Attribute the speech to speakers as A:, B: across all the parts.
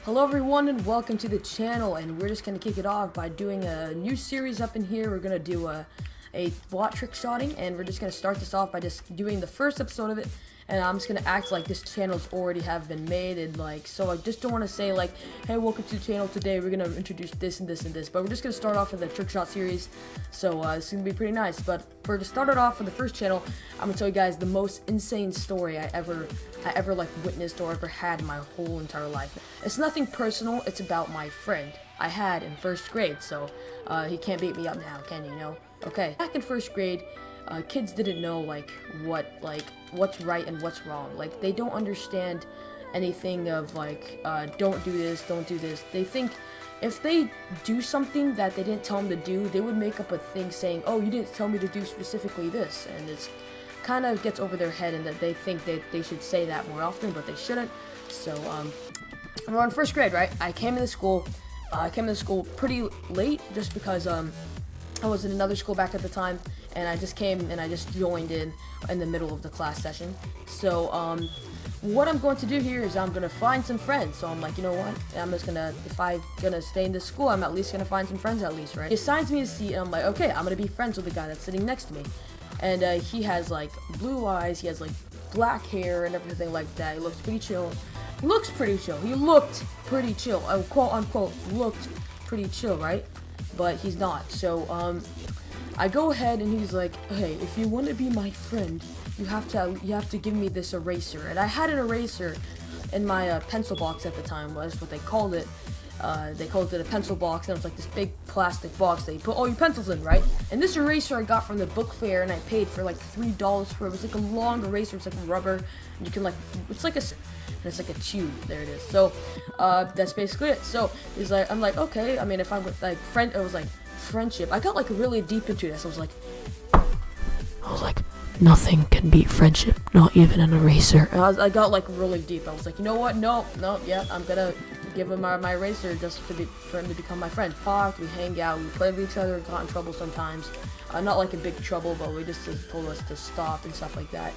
A: Hello everyone and welcome to the channel, and we're just going to kick it off by doing a new series up in here. We're going to do a bot trick shotting, and we're just going to start this off by just doing the first episode of it, and I'm just going to act like this channel's already have been made, and like, so I just don't want to say like, hey, welcome to the channel, today we're going to introduce this and this and this, but we're just going to start off with the trick shot series, so this is going to be pretty nice. But to start it off for the first channel, I'm going to tell you guys the most insane story I ever like witnessed or ever had in my whole entire life. It's nothing personal, it's about my friend I had in first grade, so he can't beat me up now, can you know? Okay, back in first grade, kids didn't know what's right and what's wrong. Like, they don't understand anything of like, don't do this, don't do this. They think if they do something that they didn't tell them to do, they would make up a thing saying, oh, you didn't tell me to do specifically this, and it's kind of gets over their head, and that they think that they should say that more often, but they shouldn't. So we're in first grade, right? I came into school pretty late, just because I was in another school back at the time, and I just came and I just joined in the middle of the class session. So what I'm going to do here is I'm gonna find some friends. So I'm like, you know what, I'm just gonna, if I'm gonna stay in this school, I'm at least gonna find some friends at least, right? He assigns me a seat, and I'm like, okay, I'm gonna be friends with the guy that's sitting next to me. And he has like blue eyes, he has like black hair and everything like that. He looks pretty chill. He looked pretty chill, quote unquote looked pretty chill, right? But he's not. So I go ahead and he's like, hey, if you want to be my friend, you have to give me this eraser. And I had an eraser in my pencil box at the time, was what they called it. They called it a pencil box, and it was like this big plastic box that you put all your pencils in, right? And this eraser I got from the book fair, and I paid for like $3 for it. It was like a long eraser, it's like rubber, and you can like, it's like a tube. There it is. So that's basically it. So he's like, I'm like, okay. I mean, if I'm with like friend, it was like friendship. I got like really deep into this. I was like, nothing can beat friendship, not even an eraser. And I got like really deep. I was like, you know what? No, yeah, I'm gonna give him my eraser just for him to become my friend. Talk, we hang out, we play with each other, got in trouble sometimes. Not like a big trouble, but we just told us to stop and stuff like that.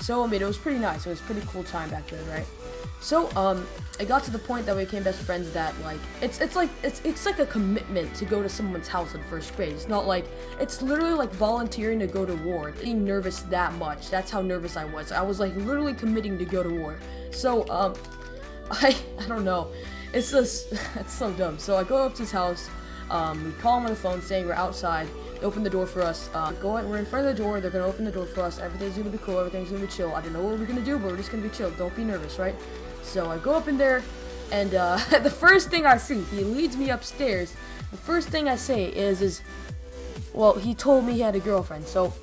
A: So I mean, it was pretty nice. It was a pretty cool time back then, right? So it got to the point that we became best friends that like it's like a commitment to go to someone's house in first grade. It's not like, it's literally like volunteering to go to war. Being nervous that much. That's how nervous I was. I was like literally committing to go to war. So I don't know. It's just, it's so dumb. So I go up to his house, we call him on the phone saying we're outside, they open the door for us, we're in front of the door, they're gonna open the door for us, everything's gonna be cool, everything's gonna be chill. I don't know what we're gonna do, but we're just gonna be chill, don't be nervous, right? So I go up in there, and the first thing I see, he leads me upstairs, the first thing I say is well, he told me he had a girlfriend, so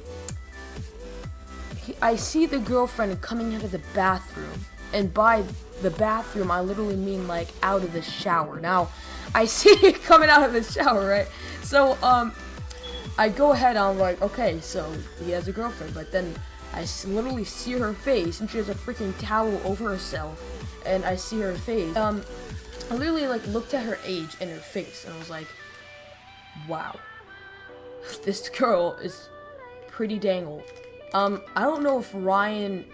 A: I see the girlfriend coming out of the bathroom, and by the bathroom, I literally mean like out of the shower. Now, I see it coming out of the shower, right? So, I go ahead, I'm like, okay, so he has a girlfriend, but then I literally see her face, and she has a freaking towel over herself, and I see her face. I literally like looked at her age and her face, and I was like, wow, this girl is pretty dang old. I don't know if Ryan,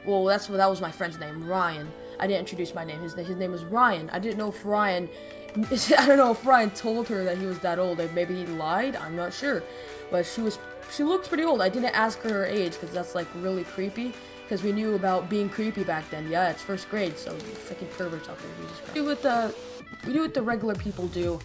A: well, that was my friend's name, Ryan. I didn't introduce my name. His name was Ryan. I don't know if Ryan told her that he was that old. Like, maybe he lied. I'm not sure. But she looked pretty old. I didn't ask her age because that's like really creepy. Because we knew about being creepy back then. Yeah, it's first grade, so freaking perverts out there. Jesus Christ. We do what the regular people do.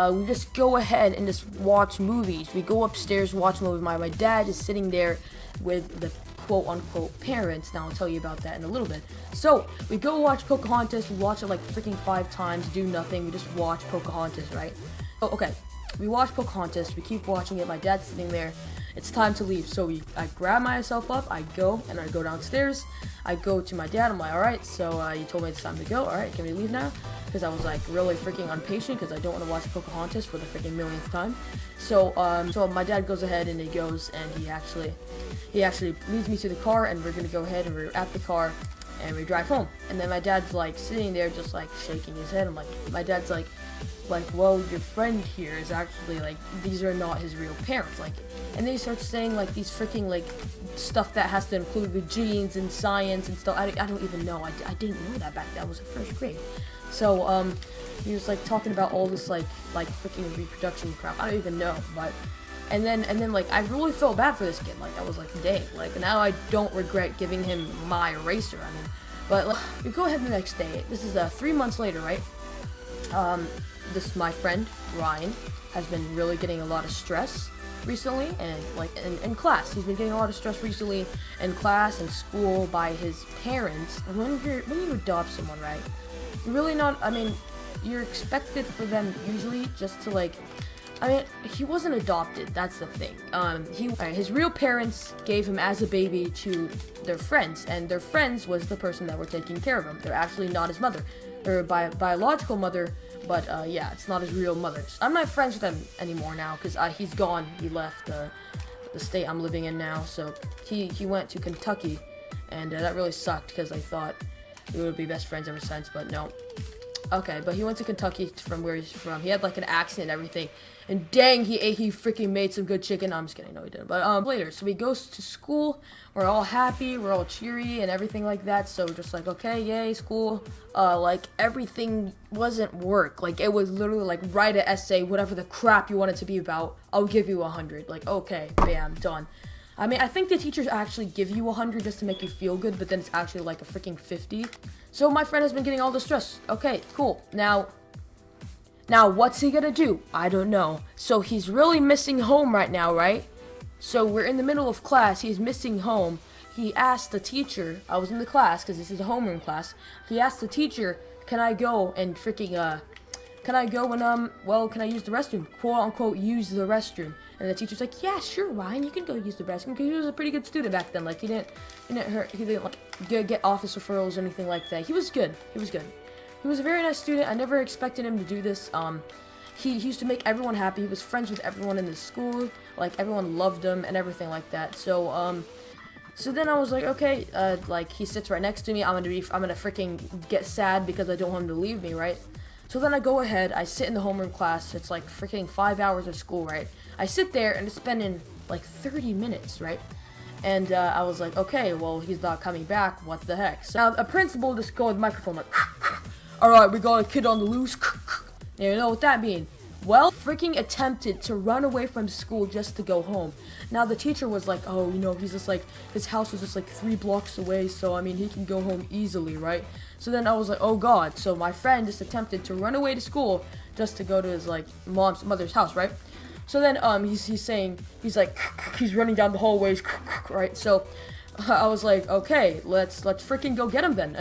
A: We just go ahead and just watch movies. We go upstairs, watch movies. My dad is sitting there with the quote-unquote parents. Now I'll tell you about that in a little bit. So we go watch Pocahontas. We watch it like freaking 5 times, do nothing. We just watch Pocahontas, right? Oh, okay. We watch Pocahontas. We keep watching it. My dad's sitting there. It's time to leave. So I grab myself up. I go downstairs. I go to my dad. I'm like, all right. So you told me it's time to go. All right, can we leave now? Because I was like really freaking impatient because I don't want to watch Pocahontas for the freaking millionth time. So so my dad goes ahead and he goes and he actually leads me to the car, and we're gonna go ahead and we're at the car and we drive home. And then my dad's like sitting there just like shaking his head. I'm like, my dad's like, well, your friend here is actually like, these are not his real parents, like, and then he starts saying like these freaking like stuff that has to include with genes and science and stuff. I don't even know. I didn't know that back then. I was in first grade. So he was like talking about all this like freaking reproduction crap. I don't even know, but and then like I really felt bad for this kid. Like I was like, dang, like now I don't regret giving him my eraser. I mean, but like, we go ahead the next day. This is 3 months later, right? This my friend Ryan has been really getting a lot of stress recently, and like in class, he's been getting a lot of stress recently in class and school by his parents. When you adopt someone, right? You're really not. I mean, you're expected for them usually just to like. I mean, he wasn't adopted. That's the thing. His real parents gave him as a baby to their friends, and their friends was the person that were taking care of him. They're actually not his mother. They're biological mother, but yeah, it's not his real mother. I'm not friends with him anymore now because he's gone. He left the state I'm living in now, so he went to Kentucky, and that really sucked because I thought we would be best friends ever since, but no. Okay, but he went to Kentucky from where he's from. He had like an accent and everything. And dang, he freaking made some good chicken. No, I'm just kidding. No, he didn't. But later, so he goes to school. We're all happy. We're all cheery and everything like that. So just like, okay, yay, school. Like everything wasn't work. Like it was literally like write an essay, whatever the crap you want it to be about. I'll give you 100. Like, okay, bam, done. I mean, I think the teachers actually give you 100 just to make you feel good, but then it's actually like a freaking 50. So my friend has been getting all the stress. Okay, cool. Now what's he gonna do? I don't know. So he's really missing home right now, right? So we're in the middle of class. He's missing home. He asked the teacher. I was in the class because this is a homeroom class. He asked the teacher, "Can I go and freaking can I go and can I use the restroom? Quote unquote, use the restroom." And the teacher's like, "Yeah, sure, Ryan, you can go use the restroom." Because he was a pretty good student back then. Like he didn't like get office referrals or anything like that. He was good. He was a very nice student. I never expected him to do this. He used to make everyone happy. He was friends with everyone in the school. Like everyone loved him and everything like that. So so then I was like, okay, like he sits right next to me. I'm gonna freaking get sad because I don't want him to leave me, right? So then I go ahead, I sit in the homeroom class. It's like freaking 5 hours of school, right? I sit there and it's spending like 30 minutes, right? And I was like, okay, well, he's not coming back. What the heck? So now a principal just go with the microphone like, all right, we got a kid on the loose. You know what that means? Well, freaking attempted to run away from school just to go home. Now the teacher was like, oh, you know, he's just like, his house was just like 3 blocks away, so I mean, he can go home easily, right? So then I was like, oh god. So my friend just attempted to run away to school just to go to his like mother's house, right? So then he's saying, he's like, he's running down the hallways, right? So I was like, okay, let's freaking go get him then.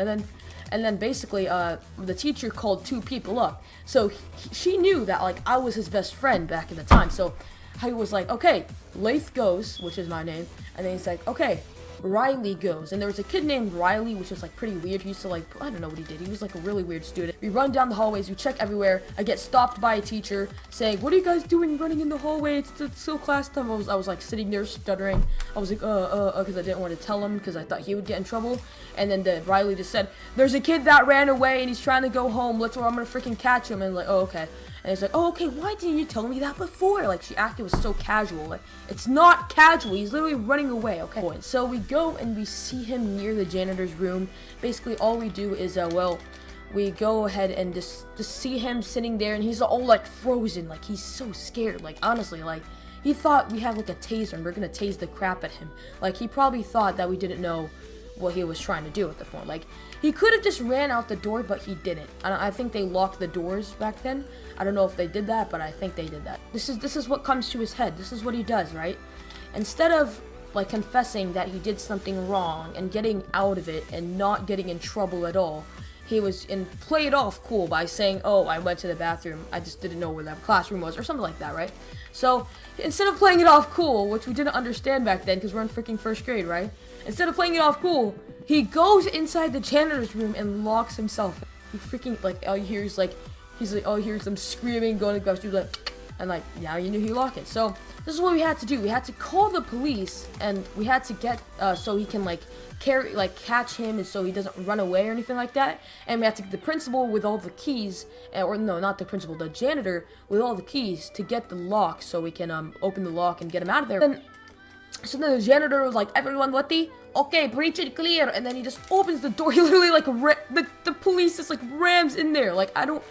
A: And then basically the teacher called 2 people up. So she knew that like I was his best friend back in the time. So he was like, okay, Lath goes, which is my name, and then he's like, okay, Riley goes. And there was a kid named Riley, which was like pretty weird. He used to like, I don't know what he did. He was like a really weird student. We run down the hallways, we check everywhere. I get stopped by a teacher saying, "What are you guys doing running in the hallway? It's still class time." I was like sitting there stuttering. I was like, because I didn't want to tell him because I thought he would get in trouble. And then Riley just said, "There's a kid that ran away and he's trying to go home. I'm gonna freaking catch him." And like, oh, okay. And it's like, oh, okay, why didn't you tell me that before? Like, she acted was so casual. Like, it's not casual. He's literally running away, okay? So we go and we see him near the janitor's room. Basically, all we do is, we go ahead and just see him sitting there, and he's all, like, frozen. Like, he's so scared. Like, honestly, like, he thought we had, like, a taser, and we're gonna tase the crap at him. Like, he probably thought that we didn't know what he was trying to do at the point. Like, he could have just ran out the door, but he didn't. I think they locked the doors back then. I don't know if they did that, but I think they did that. This is what comes to his head. This is what he does, right? Instead of like confessing that he did something wrong and getting out of it and not getting in trouble at all, he was played off cool by saying, "Oh, I went to the bathroom. I just didn't know where that classroom was," or something like that, right? So instead of playing it off cool, which we didn't understand back then because we're in freaking first grade, right? Instead of playing it off cool, he goes inside the janitor's room and locks himself. He freaking like all you hear is like. He's like, oh, here's them screaming, going to go through like, and like, now you knew he locked it. So this is what we had to do. We had to call the police, and we had to get so he can like catch him, and so he doesn't run away or anything like that. And we had to get the principal with all the keys, or no, not the principal, the janitor with all the keys to get the lock, so we can open the lock and get him out of there. So then the janitor was like, everyone ready? Okay, breach it clear. And then he just opens the door. He literally like, the police just like rams in there. Like, I don't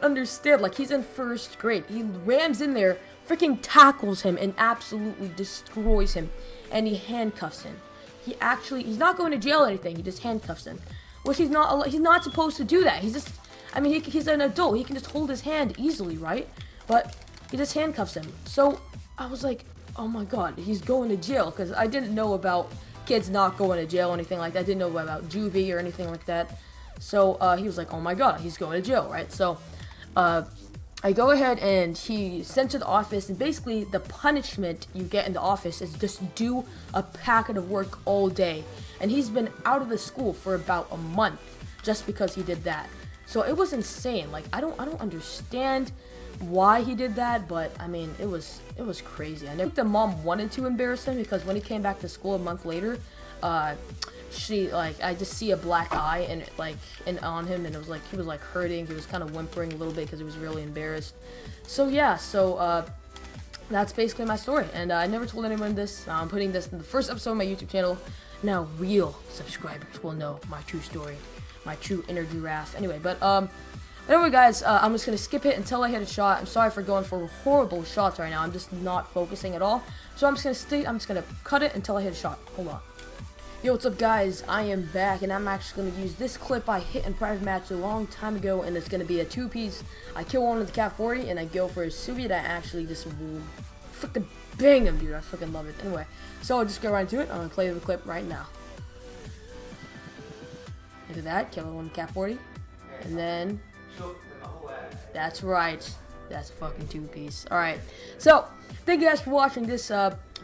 A: understand. Like, he's in first grade. He rams in there, freaking tackles him, and absolutely destroys him. And he handcuffs him. He's not going to jail or anything. He just handcuffs him. Which he's not supposed to do that. He's an adult. He can just hold his hand easily, right? But he just handcuffs him. So I was like, oh my god, he's going to jail, because I didn't know about kids not going to jail or anything like that. I didn't know about juvie or anything like that. So he was like, oh my god, he's going to jail, right? So I go ahead and he sent to the office, and basically the punishment you get in the office is just do a packet of work all day. And he's been out of the school for about a month just because he did that. So it was insane. Like, I don't understand why he did that, but I mean, it was crazy. I think the mom wanted to embarrass him, because when he came back to school a month later, I just see a black eye and on him, and it was like he was like hurting. He was kind of whimpering a little bit because he was really embarrassed. So yeah, that's basically my story, and I never told anyone this. I'm putting this in the first episode of my YouTube channel. Now real subscribers will know my true story, my true inner giraffe. Anyway, but anyway, guys, I'm just going to skip it until I hit a shot. I'm sorry for going for horrible shots right now. I'm just not focusing at all. So I'm just going to cut it until I hit a shot. Hold on. Yo, what's up, guys? I am back, and I'm actually going to use this clip I hit in private match a long time ago, and it's going to be a two-piece. I kill one with the Cat 40, and I go for a Subi that actually just freaking bang him, dude. I freaking love it. Anyway, so I'll just go right into it. I'm going to play the clip right now. Look at that. Kill one with the Cat 40. And then... that's right. That's a fucking two-piece. Alright. So, thank you guys for watching this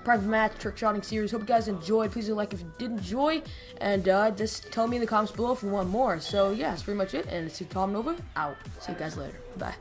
A: private match trick-shotting series. Hope you guys enjoyed. Please do like if you did enjoy. And just tell me in the comments below if you want more. So, yeah, that's pretty much it. And it's Tom Nova. Out. See you guys later. Bye.